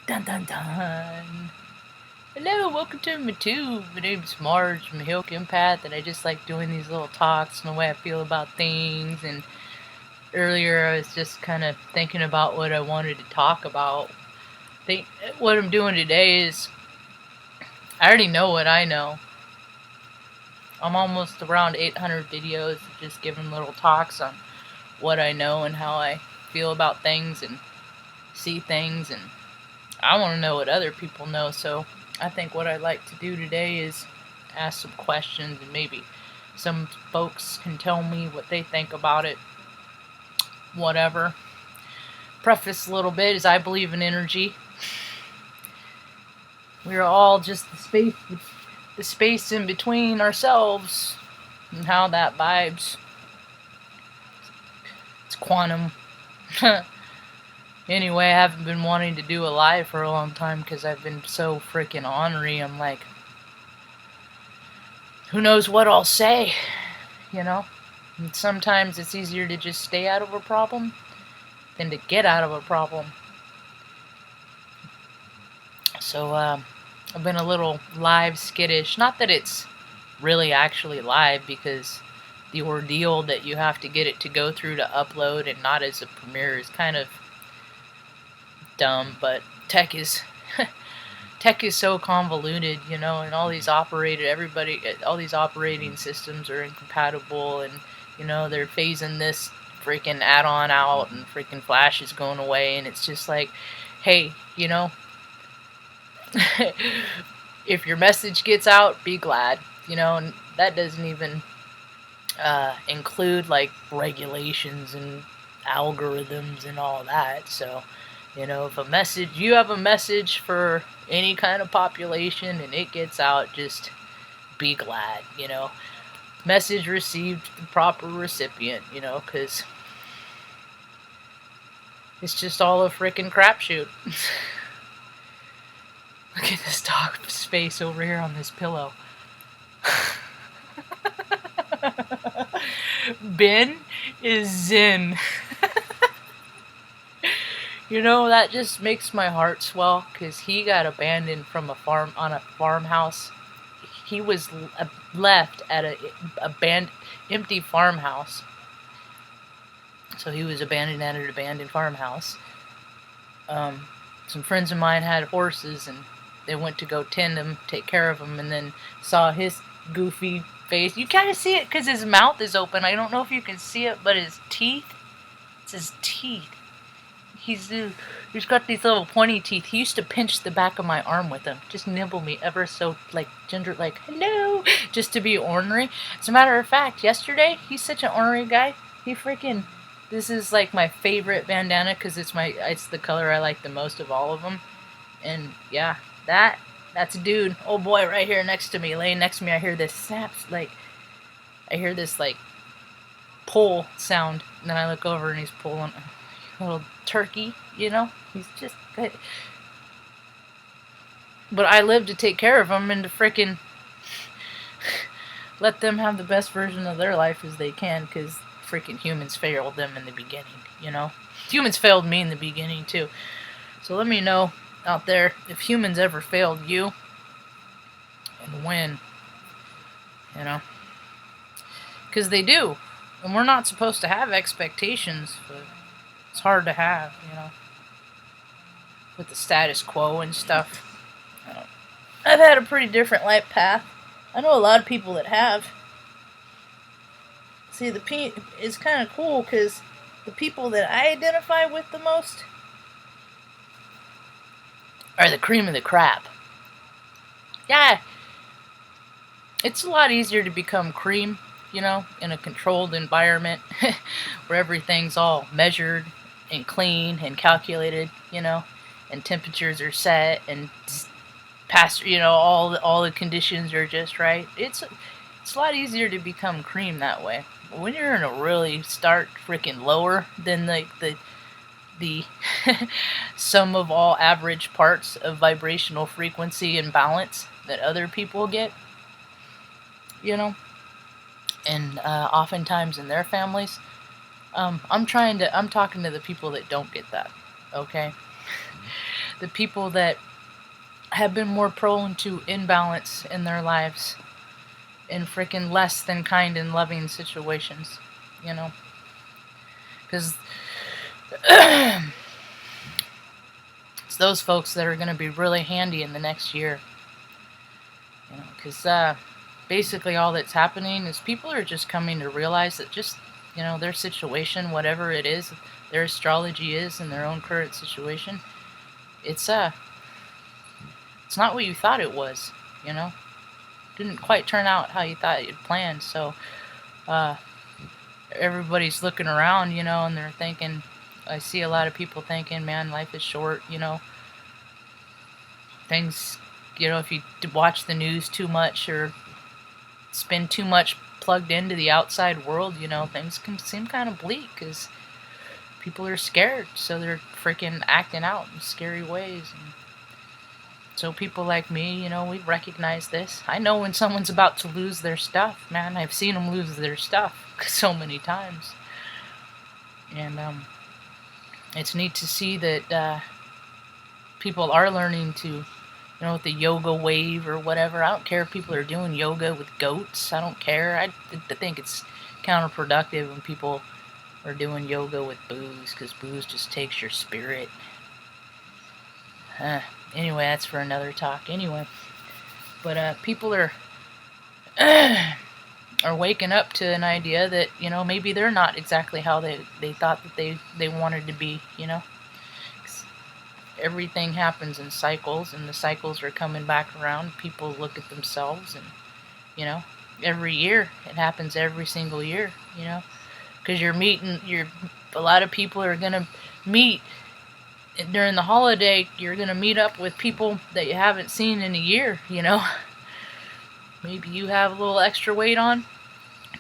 Dun dun dun. Hello, welcome to my tube. My name's Marge. I'm a heyoka empath, and I just like doing these little talks and the way I feel about things. And earlier, I was just kind of thinking about what I wanted to talk about. What I'm doing today is I already know what I know. I'm almost around 800 videos, just giving little talks on what I know and how I feel about things and see things, and I want to know what other people know. So I think what I'd like to do today is ask some questions, and maybe some folks can tell me what they think about it. Whatever. Preface a little bit is I believe in energy. We're all just the space in between ourselves, and how that vibes. It's quantum. Anyway, I haven't been wanting to do a live for a long time because I've been so freaking ornery. I'm like, who knows what I'll say, you know? And sometimes it's easier to just stay out of a problem than to get out of a problem. So I've been a little live skittish. Not that it's really actually live, because the ordeal that you have to get it to go through to upload and not as a premiere is kind of dumb, but tech is so convoluted, you know, and all these operating systems are incompatible, and you know, they're phasing this freaking add-on out, and freaking Flash is going away, and it's just like, hey, you know, if your message gets out, be glad, you know. And that doesn't even include like regulations and algorithms and all that. So, you know, if you have a message for any kind of population and it gets out, just be glad, you know. Message received the proper recipient, you know, because it's just all a freaking crapshoot. Look at this dog's face over here on this pillow. Ben is zen. You know, that just makes my heart swell, because he got abandoned from a farmhouse. He was left at a empty farmhouse. So he was abandoned at an abandoned farmhouse. Some friends of mine had horses, and they went to go tend them, take care of them, and then saw his goofy face. You kind of see it because his mouth is open. I don't know if you can see it, but his teeth, it's his teeth. He's got these little pointy teeth. He used to pinch the back of my arm with them, just nibble me ever so, like, ginger, like, hello, just to be ornery. As a matter of fact, yesterday, he's such an ornery guy. He freaking, this is like my favorite bandana, because it's the color I like the most of all of them. And yeah, that's a dude. Oh boy, right here next to me, laying next to me. I hear this snaps, like, I hear this like pull sound, and then I look over and he's pulling a little turkey, you know. He's just good. But I live to take care of them and to freaking let them have the best version of their life as they can, because freaking humans failed them in the beginning, you know. Humans failed me in the beginning too. So let me know out there if humans ever failed you, and when, you know, because they do. And we're not supposed to have expectations, but it's hard to have, you know, with the status quo and stuff. I've had a pretty different life path. I know a lot of people that have. See, it's kind of cool, because the people that I identify with the most are the cream of the crop. Yeah, it's a lot easier to become cream, you know, in a controlled environment where everything's all measured and clean and calculated, you know, and temperatures are set, and past, you know, all the conditions are just right. It's a lot easier to become cream that way. When you're in a really stark freaking lower than the sum of all average parts of vibrational frequency and balance that other people get, you know, and oftentimes in their families, I'm talking to the people that don't get that, okay? the people that have been more prone to imbalance in their lives in freaking less than kind and loving situations, you know? Because it's those folks that are going to be really handy in the next year. You know, because basically all that's happening is people are just coming to realize that just, you know, their situation, whatever it is, their astrology is in their own current situation, it's not what you thought it was, you know? Didn't quite turn out how you thought you'd planned, so everybody's looking around, you know, and they're thinking, I see a lot of people thinking, man, life is short, you know. Things, you know, if you watch the news too much or spend too much plugged into the outside world, you know, things can seem kind of bleak because people are scared, so they're freaking acting out in scary ways. And so people like me, you know, we recognize this. I know when someone's about to lose their stuff, man. I've seen them lose their stuff so many times. And it's neat to see that people are learning to, you know, with the yoga wave or whatever. I don't care if people are doing yoga with goats. I don't care. I think it's counterproductive when people are doing yoga with booze, because booze just takes your spirit. Anyway, that's for another talk. Anyway, but people are are waking up to an idea that, you know, maybe they're not exactly how they thought that they wanted to be, you know. Everything happens in cycles, and the cycles are coming back around. People look at themselves, and, you know, every year, it happens every single year, you know, because a lot of people are going to meet during the holiday. You're going to meet up with people that you haven't seen in a year, you know. Maybe you have a little extra weight on,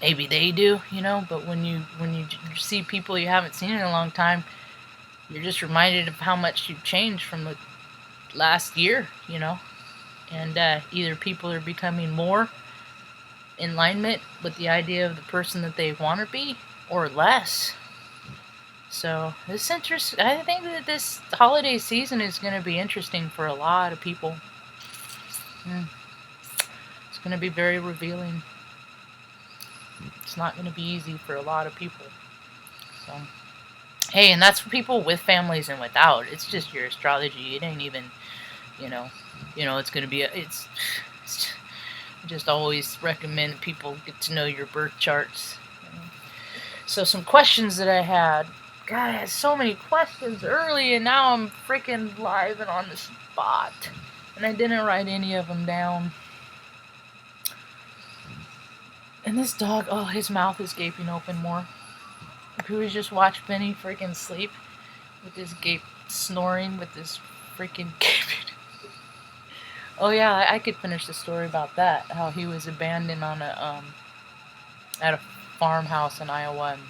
maybe they do, you know, but when you see people you haven't seen in a long time, you're just reminded of how much you've changed from the last year, you know. And either people are becoming more in alignment with the idea of the person that they want to be, or less. So I think that this holiday season is going to be interesting for a lot of people. It's going to be very revealing. It's not going to be easy for a lot of people. So, hey, and that's for people with families and without. It's just your astrology. It ain't even, you know, it's going to be, I just always recommend people get to know your birth charts. So some questions that I had. God, I had so many questions early, and now I'm freaking live and on the spot. And I didn't write any of them down. And this dog, oh, his mouth is gaping open more. If you would just watch Benny freaking sleep with his snoring with this freaking gaping. Oh yeah, I could finish the story about that. How he was abandoned on at a farmhouse in Iowa. And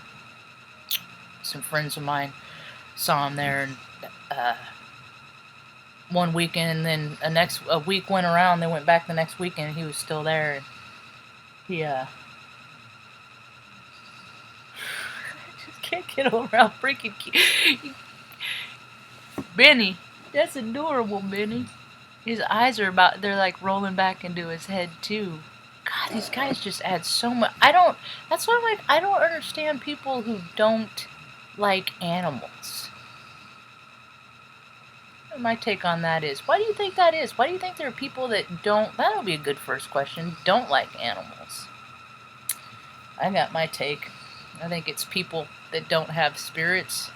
some friends of mine saw him there, and one weekend, and then a week went around. They went back the next weekend, and he was still there. And he I just can't get over how freaking cute. Benny, that's adorable, Benny. His eyes are they're like rolling back into his head too. God, these guys just add so much. That's why I'm like, I don't understand people who don't like animals. My take on that is, why do you think that is? Why do you think there are people that that'll be a good first question, don't like animals? I got my take. I think it's people that don't have spirits,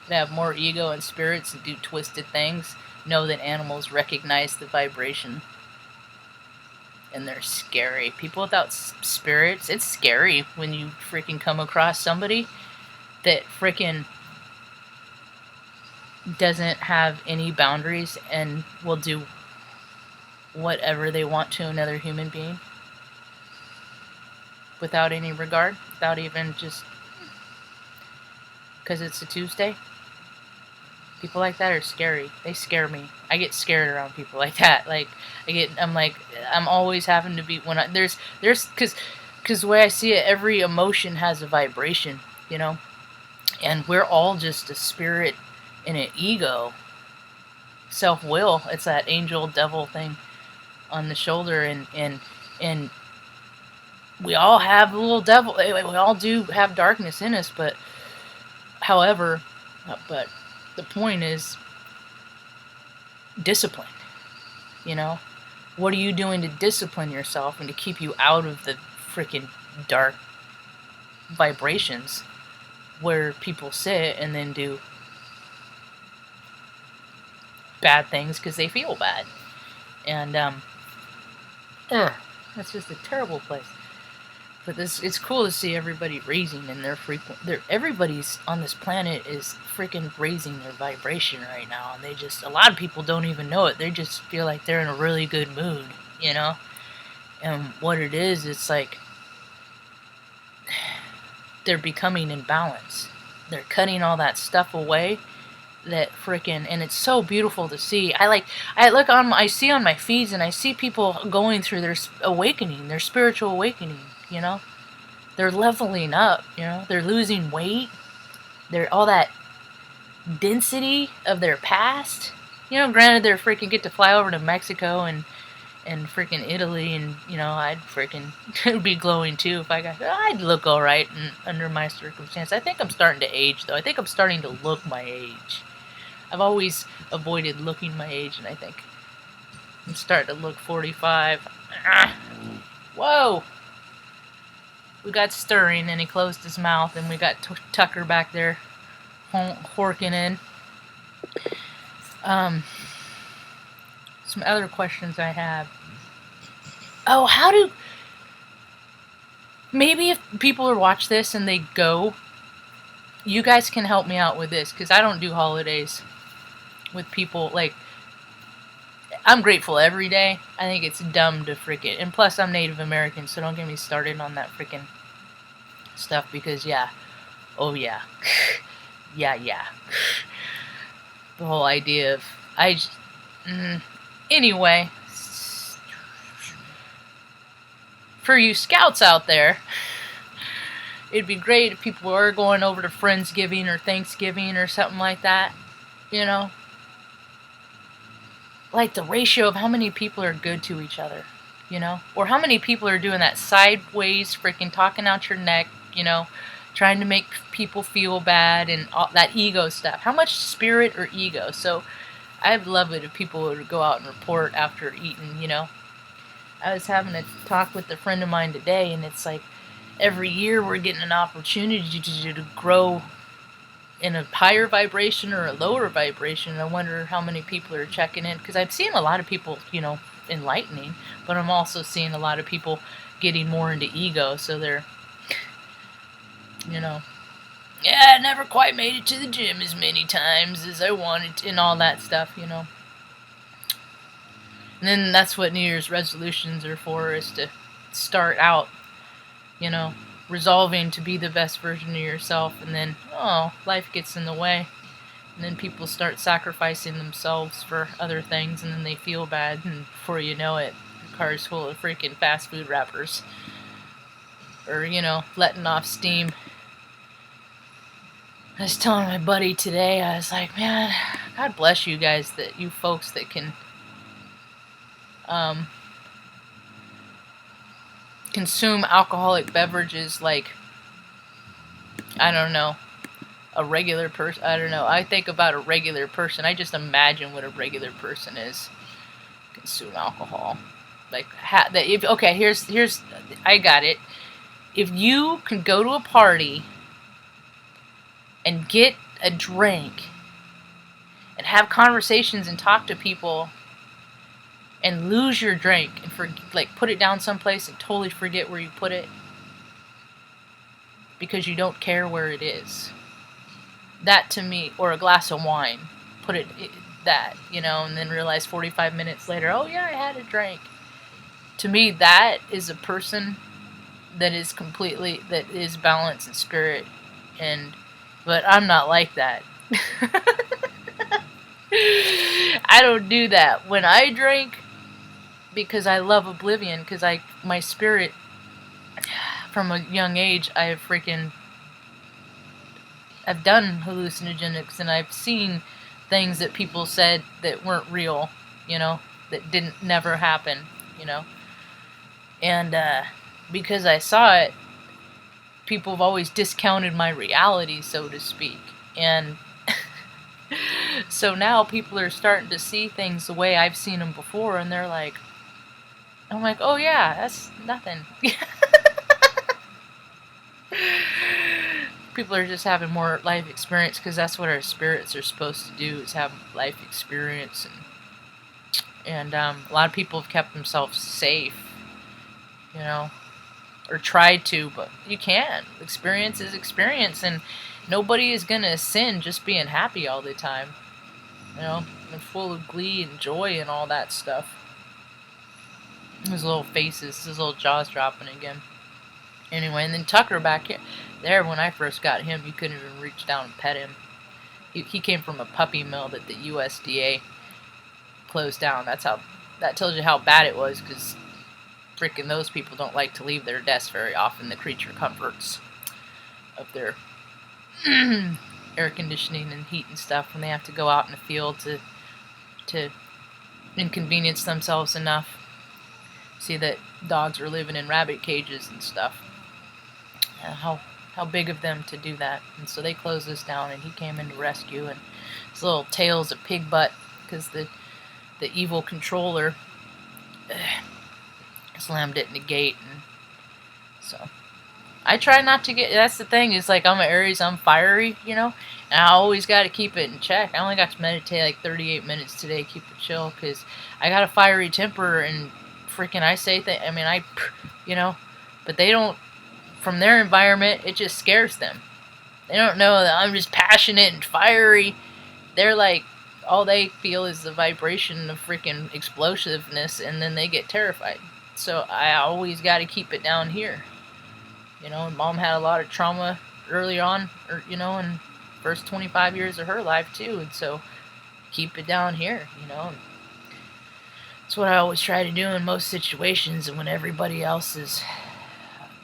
that have more ego and spirits and do twisted things, know that animals recognize the vibration. And they're scary. People without spirits, it's scary when you freaking come across somebody that freaking doesn't have any boundaries and will do whatever they want to another human being without any regard, without even just because it's a Tuesday. People like that are scary. They scare me. I get scared around people like that. Like I'm always having to be there's because the way I see it, every emotion has a vibration, you know. And we're all just a spirit and an ego self-will. It's that angel devil thing on the shoulder, and we all have a little devil. We all do have darkness in us, but however, but the point is discipline. You know, what are you doing to discipline yourself and to keep you out of the freaking dark vibrations where people sit and then do bad things because they feel bad? And that's just a terrible place. But it's cool to see everybody raising in their everybody's on this planet is freaking raising their vibration right now, and a lot of people don't even know it. They just feel like they're in a really good mood, you know? And what it is, it's like they're becoming in balance. They're cutting all that stuff away that freaking, and it's so beautiful to see. I see on my feeds, and I see people going through their awakening, their spiritual awakening, you know? They're leveling up, you know? They're losing weight. They're all that density of their past. You know, granted, they're freaking get to fly over to Mexico and freaking Italy, and, you know, I'd freaking be glowing too if I'd look alright under my circumstance. I think I'm starting to age, though. I think I'm starting to look my age. I've always avoided looking my age, and I think I'm starting to look 45. Whoa! We got stirring, and he closed his mouth, and we got Tucker back there horking in. Some other questions I have. Oh, maybe if people are watch this and they go, you guys can help me out with this, because I don't do holidays with people. Like, I'm grateful every day. I think it's dumb to freaking, and plus I'm Native American, so don't get me started on that freaking stuff, because yeah. Yeah. The whole idea of, anyway, for you scouts out there, it'd be great if people were going over to Friendsgiving or Thanksgiving or something like that, you know? Like the ratio of how many people are good to each other, you know? Or how many people are doing that sideways freaking talking out your neck, you know? Trying to make people feel bad and all that ego stuff. How much spirit or ego? So I'd love it if people would go out and report after eating, you know? I was having a talk with a friend of mine today, and it's like every year we're getting an opportunity to grow in a higher vibration or a lower vibration. I wonder how many people are checking in, because I'm seeing a lot of people, you know, enlightening, but I'm also seeing a lot of people getting more into ego, so they're, you know, yeah, I never quite made it to the gym as many times as I wanted to, and all that stuff, you know. And then that's what New Year's resolutions are for, is to start out, you know, resolving to be the best version of yourself, and then, life gets in the way. And then people start sacrificing themselves for other things, and then they feel bad, and before you know it, your car's full of freaking fast food wrappers. Or, you know, letting off steam. I was telling my buddy today, I was like, man, God bless you guys, you folks that can consume alcoholic beverages like, I don't know, a regular person. I don't know. I think about a regular person. I just imagine what a regular person is. Consume alcohol. Like, here's, I got it. If you can go to a party and get a drink and have conversations and talk to people and lose your drink and put it down someplace and totally forget where you put it because you don't care where it is. That to me, or a glass of wine, you know, and then realize 45 minutes later, oh yeah, I had a drink. To me, that is a person that is balanced in spirit, but I'm not like that. I don't do that. When I drink, because I love oblivion, because my spirit, from a young age, I've done hallucinogenics, and I've seen things that people said that weren't real, that didn't never happen, and because I saw it, people have always discounted my reality, so to speak, and so now people are starting to see things the way I've seen them before, and they're like, I'm like, oh yeah, that's nothing. People are just having more life experience, because that's what our spirits are supposed to do, is have life experience, and a lot of people have kept themselves safe, or tried to, but you can't. Experience is experience, and nobody is gonna sin just being happy all the time, and full of glee and joy and all that stuff. His little faces, his little jaws dropping again. Anyway, and then Tucker back here, there, when I first got him, you couldn't even reach down and pet him. He came from a puppy mill that the USDA closed down. That tells you how bad it was, because freaking those people don't like to leave their desks very often, the creature comforts of their air conditioning and heat and stuff, when they have to go out in the field to inconvenience themselves enough. See that dogs are living in rabbit cages and stuff. How big of them to do that. And so they closed this down, and he came in to rescue, and his little tail's a pig butt, because the evil controller slammed it in the gate. And so I try not to get, that's the thing, is like, I'm an Aries, I'm fiery, and I always got to keep it in check. I only got to meditate like 38 minutes today, keep it chill, because I got a fiery temper, and freaking I say things, but they don't, from their environment, it just scares them. They don't know that I'm just passionate and fiery. They're like, all they feel is the vibration of freaking explosiveness, and then they get terrified. So I always got to keep it down here. And Mom had a lot of trauma early on, in first 25 years of her life too, and so keep it down here, That's what I always try to do in most situations, and when everybody else is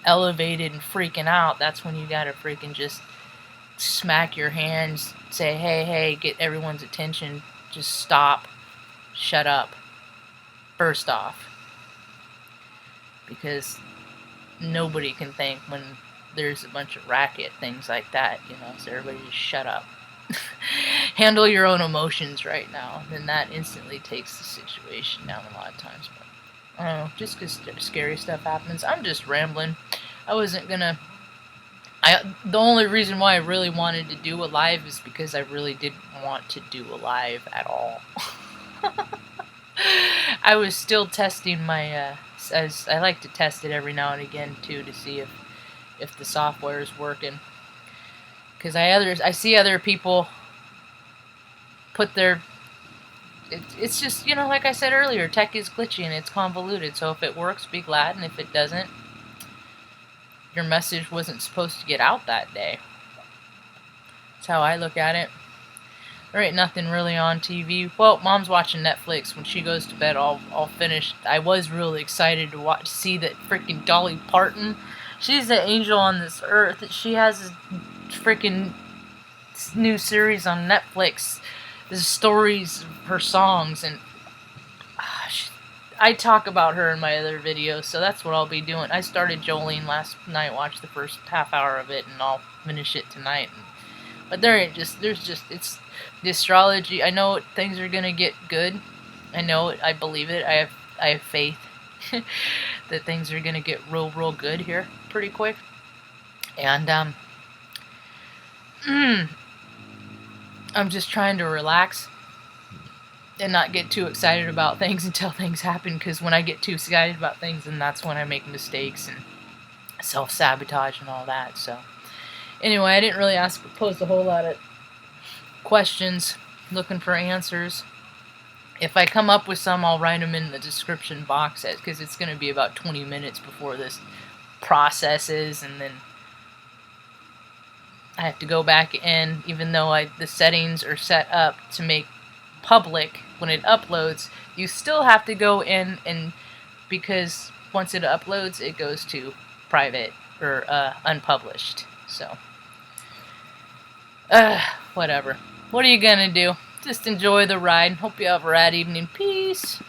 elevated and freaking out, that's when you gotta freaking just smack your hands, say, hey, get everyone's attention, just stop, shut up, burst off. Because nobody can think when there's a bunch of racket, things like that, so everybody just shut up. Handle your own emotions right now, then that instantly takes the situation down a lot of times. But I don't know, just because scary stuff happens. I'm just rambling. I wasn't gonna... the only reason why I really wanted to do a live is because I really didn't want to do a live at all. I was still testing my... as I like to test it every now and again, too, to see if the software is working. Because I see other people put their... It's just, like I said earlier, tech is glitchy and it's convoluted. So if it works, be glad. And if it doesn't, your message wasn't supposed to get out that day. That's how I look at it. There ain't nothing really on TV. Well, Mom's watching Netflix. When she goes to bed, I'll finish. I was really excited to see that freaking Dolly Parton. She's the angel on this earth. She has a freaking new series on Netflix. The stories of her songs, and I talk about her in my other videos, so that's what I'll be doing. I started Jolene last night, watched the first half hour of it, and I'll finish it tonight. But it's the astrology. I know things are gonna get good. I know it. I believe it. I have faith that things are gonna get real good here pretty quick. And I'm just trying to relax and not get too excited about things until things happen, because when I get too excited about things, then that's when I make mistakes and self-sabotage and all that. So anyway, I didn't really pose a whole lot of questions, looking for answers. If I come up with some, I'll write them in the description box, because it's going to be about 20 minutes before this processes, and then I have to go back in, even though the settings are set up to make public when it uploads, you still have to go in, and because once it uploads, it goes to private or unpublished. So, whatever. What are you gonna do? Just enjoy the ride. Hope you have a rad evening. Peace.